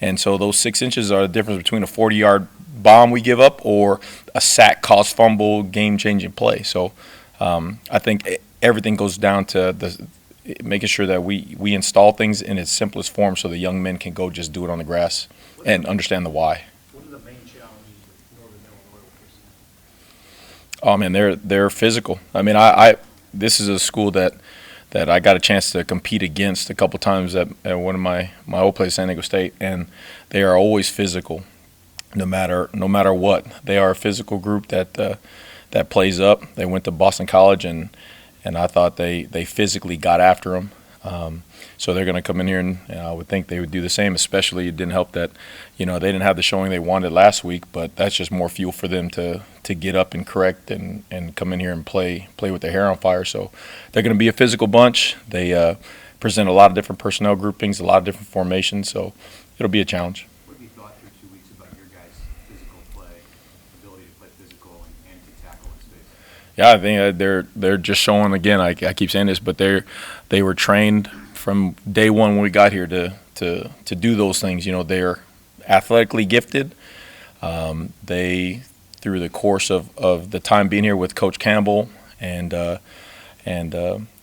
And so those 6 inches are the difference between a 40-yard bomb we give up or a sack, cause fumble, game-changing play. So I think everything goes down to making sure that we install things in its simplest form so the young men can go just do it on the grass and understand the why. What are the main challenges with Northern Illinois personnel? Oh man, they're physical. I mean, I this is a school that I got a chance to compete against a couple times at one of my old place, San Diego State, and they are always physical, no matter what. They are a physical group that plays up. They went to Boston College, and I thought they physically got after them. So they're going to come in here, and I would think they would do the same. Especially, it didn't help that they didn't have the showing they wanted last week, but that's just more fuel for them to get up and correct and come in here and play with their hair on fire. So they're going to be a physical bunch. They present a lot of different personnel groupings, a lot of different formations. So it'll be a challenge. What have you thought through 2 weeks about your guys' physical play, ability to play physical and to tackle in space? Yeah, I think they're just showing again. I keep saying this, but they were trained from day one when we got here to do those things. They're athletically gifted. They, through the course of the time being here with Coach Campbell and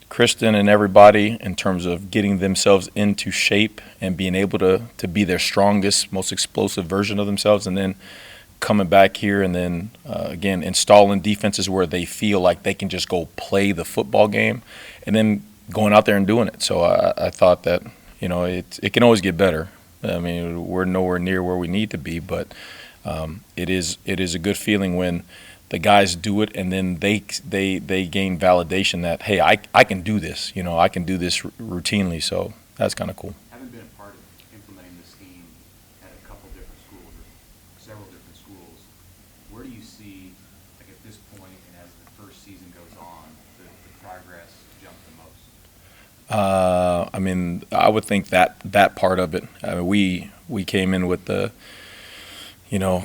Kristen and everybody, in terms of getting themselves into shape and being able to be their strongest, most explosive version of themselves, and then coming back here and then again installing defenses where they feel like they can just go play the football game, and then going out there and doing it. So I thought that it can always get better. I mean, we're nowhere near where we need to be, but it is a good feeling when the guys do it and then they gain validation that, hey, I can do this. I can do this routinely. So that's kind of cool. Having been a part of implementing this scheme at a couple different schools, or several different schools, where do you see, like at this point and as the first season goes on, the progress jump the most? I mean, I would think that part of it. I mean, we came in with the,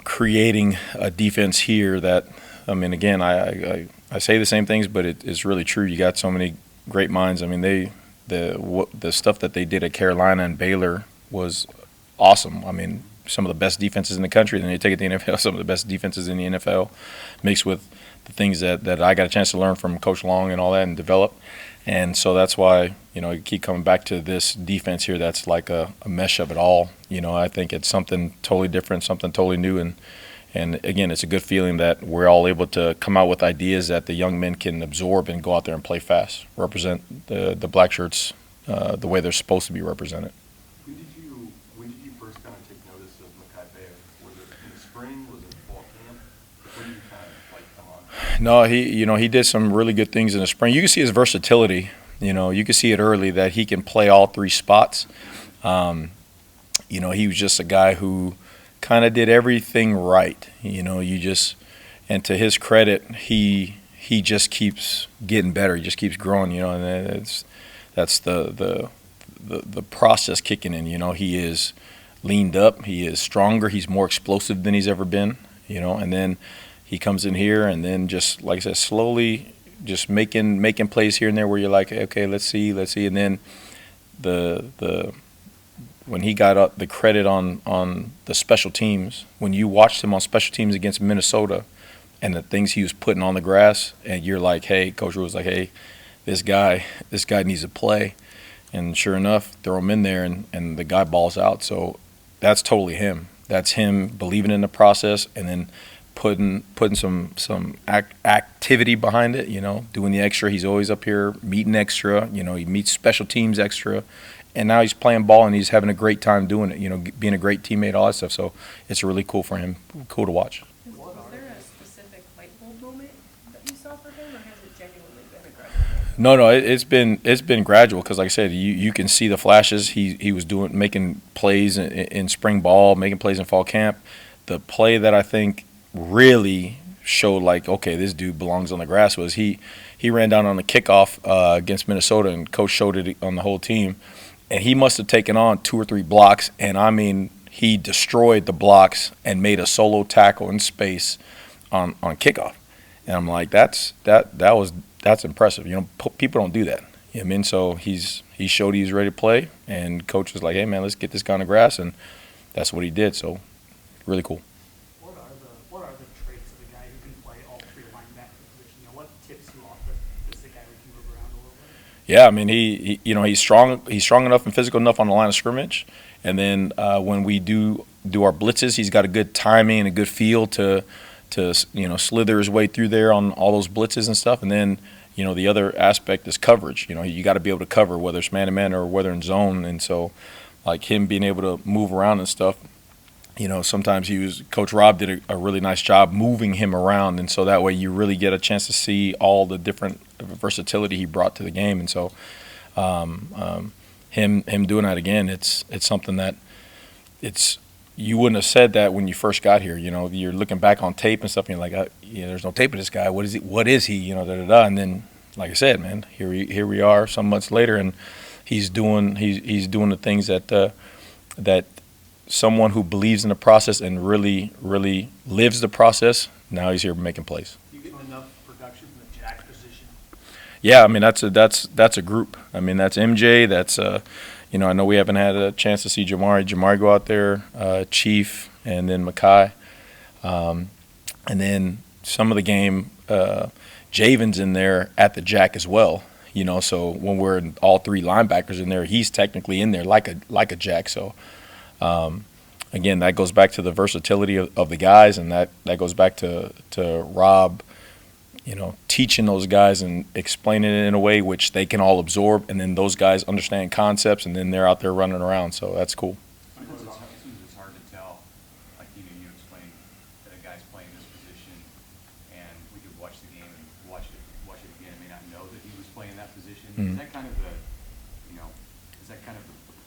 creating a defense here that, I mean, again, I say the same things, but it's really true. You got so many great minds. I mean, the stuff that they did at Carolina and Baylor was awesome. I mean, some of the best defenses in the country. Then you take it to the NFL, some of the best defenses in the NFL, mixed with the things that I got a chance to learn from Coach Long and all that and develop. And so that's why, you keep coming back to this defense here that's like a mesh of it all. I think it's something totally different, something totally new. And again, it's a good feeling that we're all able to come out with ideas that the young men can absorb and go out there and play fast, represent the Blackshirts the way they're supposed to be represented. When did you first kind of take notice of Makai Bayer? Was it in the spring? Was it fall camp? When did you kind of come on? No, he did some really good things in the spring. You can see his versatility. You can see it early that he can play all three spots. He was just a guy who kind of did everything right. And to his credit, he just keeps getting better. He just keeps growing. And that's the process kicking in. He is leaned up. He is stronger. He's more explosive than he's ever been. And then he comes in here and then just, like I said, slowly just making plays here and there where you're like, okay, let's see. And then when he got up the credit on the special teams, when you watched him on special teams against Minnesota and the things he was putting on the grass, and you're like, hey, Coach Rule was like, hey, this guy needs to play. And sure enough, throw him in there and the guy balls out. So that's totally him. That's him believing in the process and then putting some activity behind it, doing the extra. He's always up here meeting extra. He meets special teams extra. And now he's playing ball and he's having a great time doing it, being a great teammate, all that stuff. So it's really cool for him, cool to watch. Was there a specific light bulb moment that you saw for him, or has it genuinely been a gradual? No, it's been gradual because, like I said, you can see the flashes. He was making plays in spring ball, making plays in fall camp. The play that I think really showed like, okay, this dude belongs on the grass was he ran down on the kickoff against Minnesota, and Coach showed it on the whole team. And he must have taken on 2 or 3 blocks, and I mean, he destroyed the blocks and made a solo tackle in space on kickoff. And I'm like, that's impressive. People don't do that. I mean, so he showed he's ready to play, and Coach was like, hey man, let's get this guy on the grass, and that's what he did. So really cool. What are the traits of a guy who can play all three linebacker positions? You know, what tips you off as the guy who can move around a little bit? Yeah, I mean he you know he's strong enough and physical enough on the line of scrimmage, and then when we do our blitzes, he's got a good timing and a good feel to slither his way through there on all those blitzes and stuff. And then the other aspect is coverage. You got to be able to cover whether it's man to man or whether in zone. And so like him being able to move around and stuff. Sometimes Coach Rob did a really nice job moving him around, and so that way you really get a chance to see all the different versatility he brought to the game. And so him doing that again, it's something that you wouldn't have said that when you first got here. You're looking back on tape and stuff, and you're like, there's no tape of this guy. What is he? What is he? And then, like I said, man, here we are some months later, and he's doing the things that someone who believes in the process and really, really lives the process. Now he's here making plays. You getting enough production from the jack position? Yeah, I mean that's a group. I mean that's MJ. That's I know we haven't had a chance to see Jamari go out there, Chief, and then Makai, and then some of the game, Javen's in there at the jack as well. So when we're in all three linebackers in there, he's technically in there like a jack. So again, that goes back to the versatility of the guys, and that goes back to Rob, teaching those guys and explaining it in a way which they can all absorb, and then those guys understand concepts, and then they're out there running around. So that's cool. Sometimes it's hard to tell, like you explained that a guy's playing this position, and we could watch the game and watch it again and may not know that he was playing that position. Mm-hmm. Is that kind of the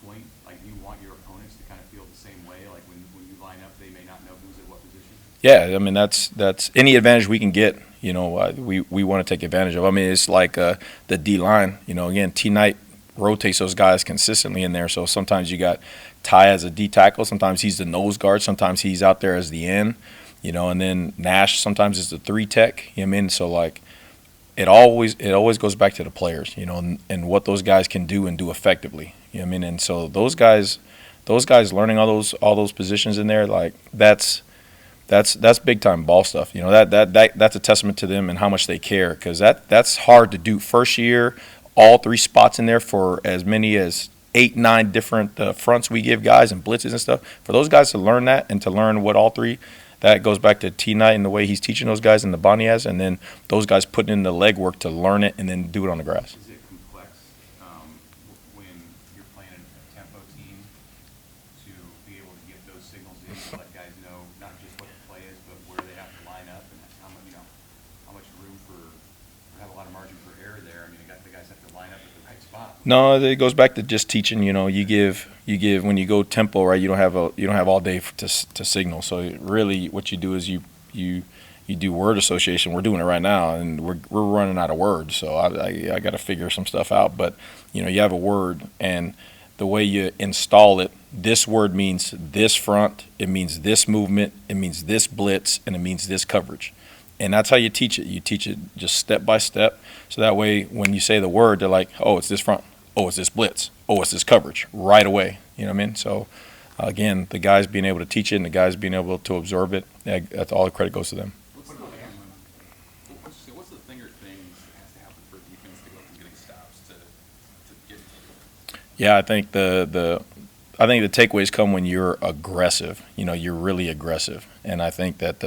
point? Like, do you want your opponents to kind of feel the same way? Like when you line up, they may not know who's at what position? Yeah, I mean that's any advantage we can get. We want to take advantage of. I mean, it's like the D line. Again, T Knight rotates those guys consistently in there. So sometimes you got Ty as a D tackle. Sometimes he's the nose guard. Sometimes he's out there as the end. And then Nash sometimes is the 3 tech. So like it always goes back to the players. And what those guys can do and do effectively. And so those guys learning all those positions in there, like that's big time ball stuff. That's a testament to them and how much they care, because that's hard to do. First year, all 3 spots in there for as many as 8, 9 different fronts we give guys and blitzes and stuff. For those guys to learn that and to learn what all 3, that goes back to T Knight and the way he's teaching those guys and the Bonnie has, and then those guys putting in the legwork to learn it and then do it on the grass. Is it complex when you're playing a tempo team to be able to get those signals in to let guys know not just what the play is, but where they have to line up and how much room have a lot of margin for error there? I mean, the guys have to line up at the right spot. No, it goes back to just teaching. You give when you go tempo, right? You don't have all day to signal. So really, what you do is you do word association. We're doing it right now, and we're running out of words. So I got to figure some stuff out. But you have a word, and the way you install it, this word means this front, it means this movement, it means this blitz, and it means this coverage. And that's how you teach it. You teach it just step by step. So that way, when you say the word, they're like, oh, it's this front. Oh, it's this blitz. Oh, it's this coverage right away. You know what I mean? So, again, the guys being able to teach it and the guys being able to absorb it, that's all the credit goes to them. What's the thing or things that has to happen for defense to go from getting stops to getting takeaways? Yeah, I think the takeaways come when you're aggressive. You're really aggressive, and I think that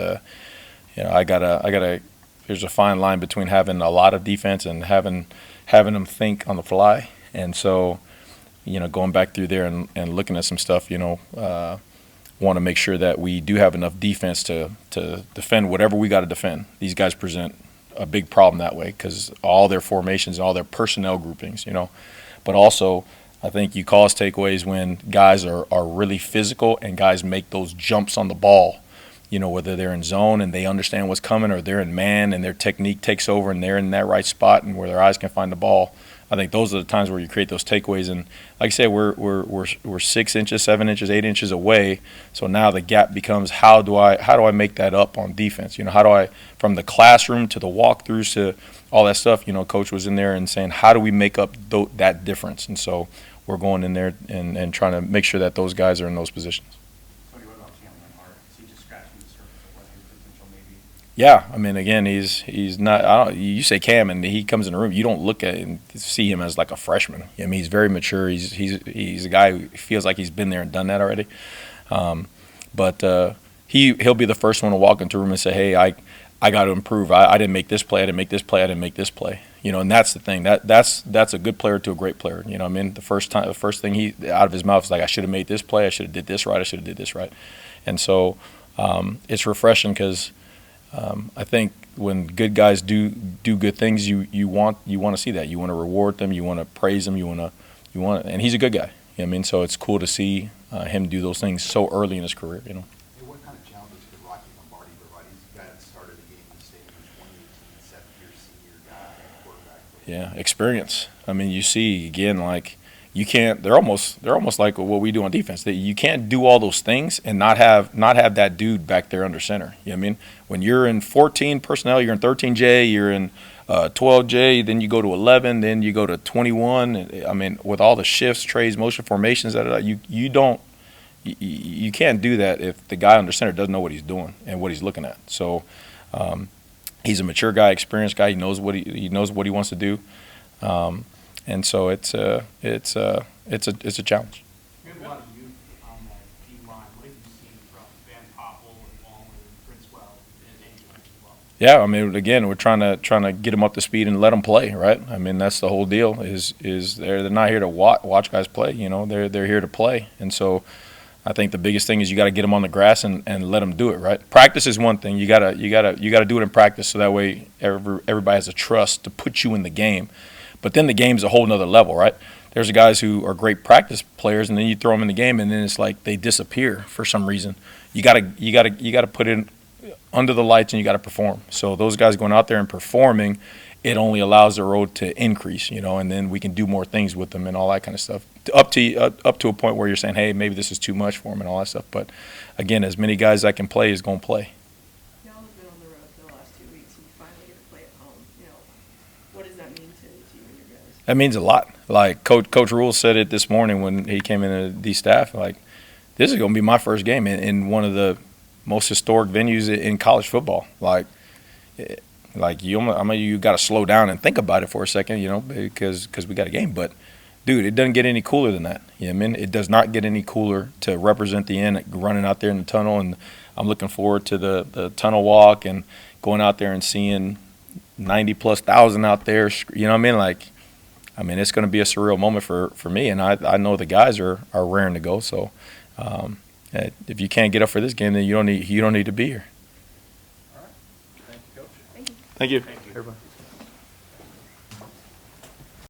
there's a fine line between having a lot of defense and having them think on the fly. And so, going back through there and looking at some stuff, want to make sure that we do have enough defense to defend whatever we got to defend. These guys present a big problem that way because all their formations and all their personnel groupings, But also, I think you cause takeaways when guys are really physical and guys make those jumps on the ball. Whether they're in zone and they understand what's coming, or they're in man and their technique takes over and they're in that right spot and where their eyes can find the ball. I think those are the times where you create those takeaways. And like I said, we're 6 inches, 7 inches, 8 inches away. So now the gap becomes how do I make that up on defense? How do I, from the classroom to the walkthroughs to all that stuff? Coach was in there and saying, how do we make up that difference? And so we're going in there and trying to make sure that those guys are in those positions. Yeah, I mean, again, he's not. I don't. You say Cam, and he comes in the room. You don't look at and see him as like a freshman. I mean, he's very mature. He's a guy who feels like he's been there and done that already. But he'll be the first one to walk into a room and say, "Hey, I got to improve. I didn't make this play. I didn't make this play. I didn't make this play." You know, and that's the thing. That's a good player to a great player. You know, I mean, the first thing he out of his mouth is like, "I should have made this play. I should have did this right. I should have did this right." And so it's refreshing because I think when good guys do good things, you want to see that. You want to reward them. You want to praise them. And he's a good guy. You know what I mean, so it's cool to see him do those things so early in his career. You know. Hey, what kind of challenges could Rocky Lombardi provide? He's a guy that started the game in the stadium in 2018, seventh-year senior guy, quarterback. Yeah, experience. I mean, you see again, like you can't. They're almost like what we do on defense. You can't do all those things and not have that dude back there under center. You know what I mean? When you're in 14 personnel, you're in 13J, you're in 12J, then you go to 11, then you go to 21. I mean, with all the shifts, trades, motion formations, you can't do that if the guy under center doesn't know what he's doing and what he's looking at. So he's a mature guy, experienced guy. He knows what he wants to do, and so it's a challenge. We have a lot of youth on that D line. What have you seen from Van Poppel and Waller and Princewell and Angel as well? Yeah, I mean, again, we're trying to get them up to speed and let them play, right? I mean, that's the whole deal. Is they're not here to watch guys play. You know, they're here to play, and so I think the biggest thing is you got to get them on the grass and let them do it, right? Practice is one thing. You gotta do it in practice so that way everybody has a trust to put you in the game. But then the game's a whole nother level, right? There's guys who are great practice players, and then you throw them in the game, and then it's like they disappear for some reason. You gotta put it under the lights, and you gotta perform. So those guys going out there and performing, it only allows the road to increase, you know, and then we can do more things with them and all that kind of stuff. Up to a point where you're saying, hey, maybe this is too much for them and all that stuff. But again, as many guys that can play is going to play. Y'all have been on the road for the last 2 weeks, and you finally get to play at home. You know, what does that mean to you and your guys? That means a lot. Like Coach Rule said it this morning when he came into the staff. Like, this is going to be my first game in one of the most historic venues in college football. Like you got to slow down and think about it for a second, you know, because we got a game. But dude, it doesn't get any cooler than that. You know what I mean? It does not get any cooler to represent the end, running out there in the tunnel. And I'm looking forward to the tunnel walk and going out there and seeing 90+ thousand out there. You know what I mean? It's going to be a surreal moment for me. And I know the guys are raring to go. So if you can't get up for this game, then you don't need to be here. All right. Thank you, Coach. Thank you. Thank you. Thank you. Everybody.